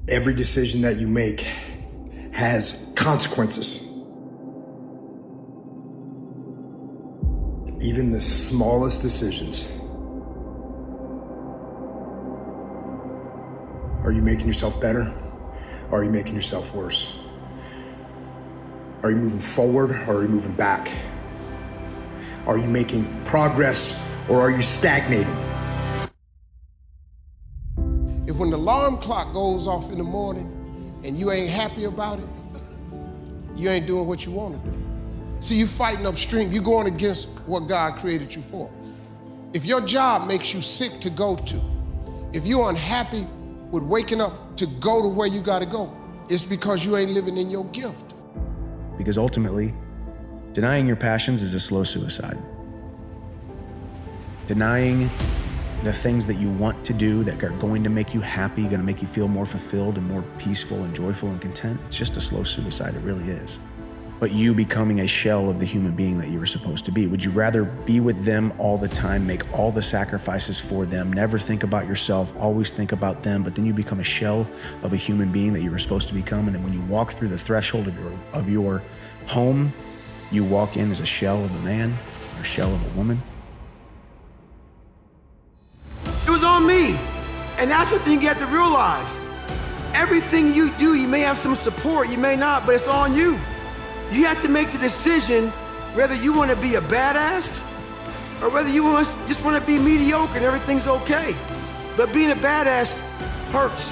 Every decision that you make has consequences. Even the smallest decisions. Are you making yourself better? Or are you making yourself worse? Are you moving forward or are you moving back? Are you making progress or are you stagnating? If when the alarm clock goes off in the morning and you ain't happy about it, you ain't doing what you want to do. See, you fighting upstream, you going against what God created you for. If your job makes you sick to go to, if you're unhappy with waking up to go to where you gotta go, it's because you ain't living in your gift. Because ultimately, denying your passions is a slow suicide. Denying the things that you want to do that are going to make you happy, going to make you feel more fulfilled and more peaceful and joyful and content, it's just a slow suicide, it really is. But you becoming a shell of the human being that you were supposed to be. Would you rather be with them all the time, make all the sacrifices for them, never think about yourself, always think about them, but then you become a shell of a human being that you were supposed to become, and then when you walk through the threshold of your home, you walk in as a shell of a man or a shell of a woman? It was on me. And that's the thing you have to realize. Everything you do, you may have some support, you may not, but it's on you. You have to make the decision whether you want to be a badass or whether you just want to be mediocre and everything's okay. But being a badass hurts.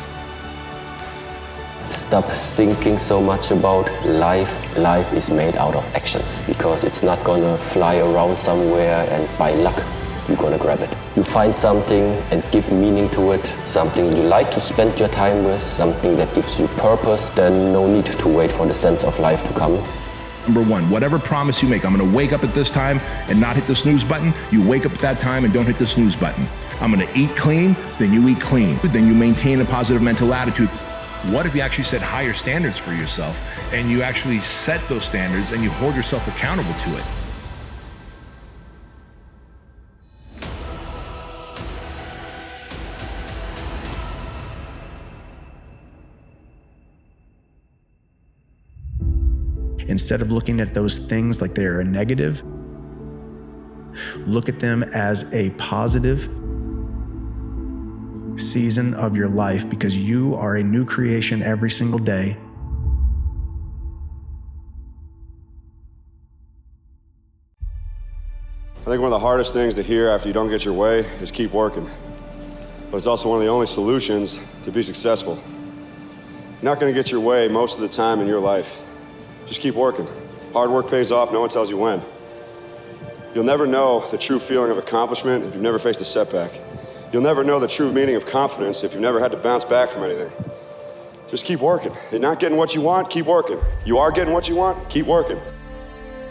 Stop thinking so much about life. Life is made out of actions because it's not gonna fly around somewhere and by luck you're gonna grab it. You find something and give meaning to it, something you like to spend your time with, something that gives you purpose, then no need to wait for the sense of life to come. Number one, whatever promise you make, I'm gonna wake up at this time and not hit the snooze button, you wake up at that time and don't hit the snooze button. I'm gonna eat clean, then you eat clean. Then you maintain a positive mental attitude. What if you actually set higher standards for yourself and you actually set those standards and you hold yourself accountable to it? Instead of looking at those things like they're a negative, look at them as a positive season of your life because you are a new creation every single day. I think one of the hardest things to hear after you don't get your way is keep working. But it's also one of the only solutions to be successful. You're not going to get your way most of the time in your life. Just keep working. Hard work pays off, no one tells you when. You'll never know the true feeling of accomplishment if you've never faced a setback. You'll never know the true meaning of confidence if you've never had to bounce back from anything. Just keep working. You're not getting what you want, keep working. You are getting what you want, keep working.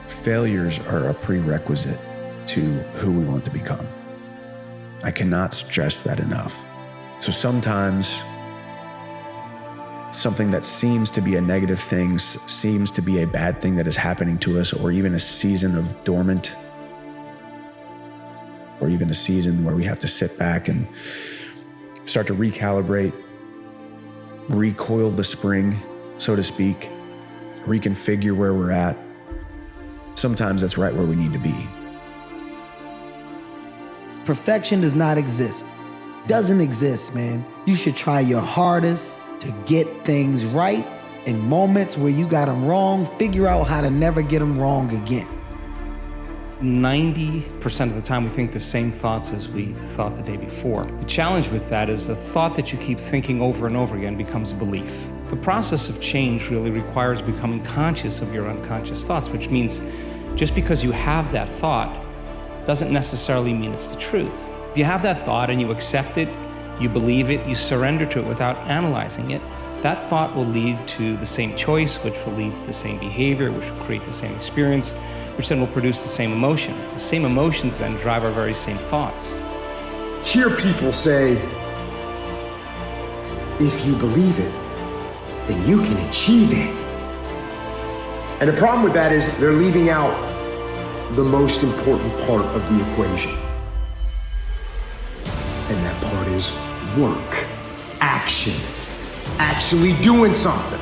Failures are a prerequisite to who we want to become. I cannot stress that enough. So sometimes something that seems to be a negative thing, seems to be a bad thing that is happening to us, or even a season of dormant, or even a season where we have to sit back and start to recalibrate, recoil the spring, so to speak, reconfigure where we're at. Sometimes that's right where we need to be. Perfection does not exist. Doesn't exist, man. You should try your hardest to get things right. In moments where you got them wrong, figure out how to never get them wrong again. 90% of the time we think the same thoughts as we thought the day before. The challenge with that is the thought that you keep thinking over and over again becomes a belief. The process of change really requires becoming conscious of your unconscious thoughts, which means just because you have that thought doesn't necessarily mean it's the truth. If you have that thought and you accept it, you believe it, you surrender to it without analyzing it, that thought will lead to the same choice, which will lead to the same behavior, which will create the same experience, which then will produce the same emotion. The same emotions then drive our very same thoughts. Hear people say, if you believe it, then you can achieve it. And the problem with that is they're leaving out the most important part of the equation. And that part is work, action, actually doing something.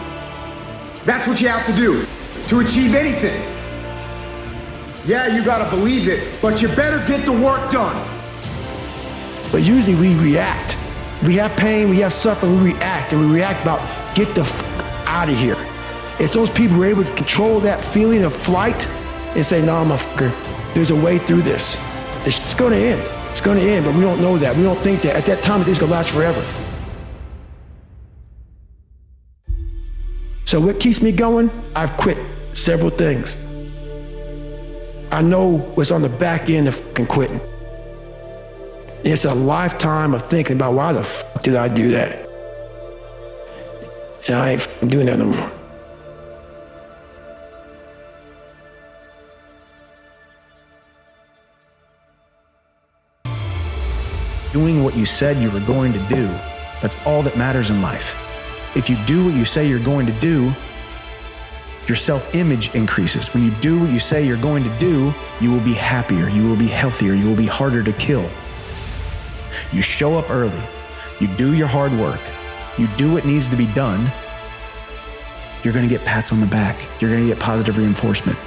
That's what you have to do to achieve anything. Yeah, you gotta believe it, but you better get the work done. But usually we react. We have pain, we have suffering, we react, and we react about get the out of here. It's those people who are able to control that feeling of flight and say, no, I'm a fucker. There's a way through this. It's gonna end. It's gonna end, but we don't know that. We don't think that. At that time, it's gonna last forever. So what keeps me going? I've quit several things. I know what's on the back end of fucking quitting. It's a lifetime of thinking about why the fuck did I do that? And I ain't fucking doing that no more. Doing what you said you were going to do, that's all that matters in life. If you do what you say you're going to do, your self-image increases. When you do what you say you're going to do, you will be happier, you will be healthier, you will be harder to kill. You show up early, you do your hard work, you do what needs to be done, you're gonna get pats on the back, you're gonna get positive reinforcement,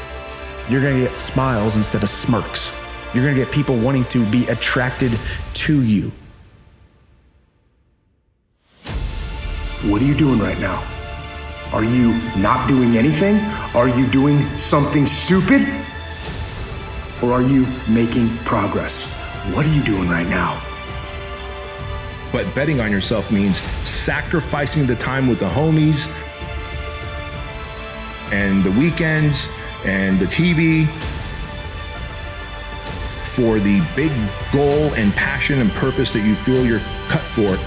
you're gonna get smiles instead of smirks, you're gonna get people wanting to be attracted to you. What are you doing right now? Are you not doing anything? Are you doing something stupid? Or are you making progress? What are you doing right now? But betting on yourself means sacrificing the time with the homies and the weekends and the TV for the big goal and passion and purpose that you feel you're cut for.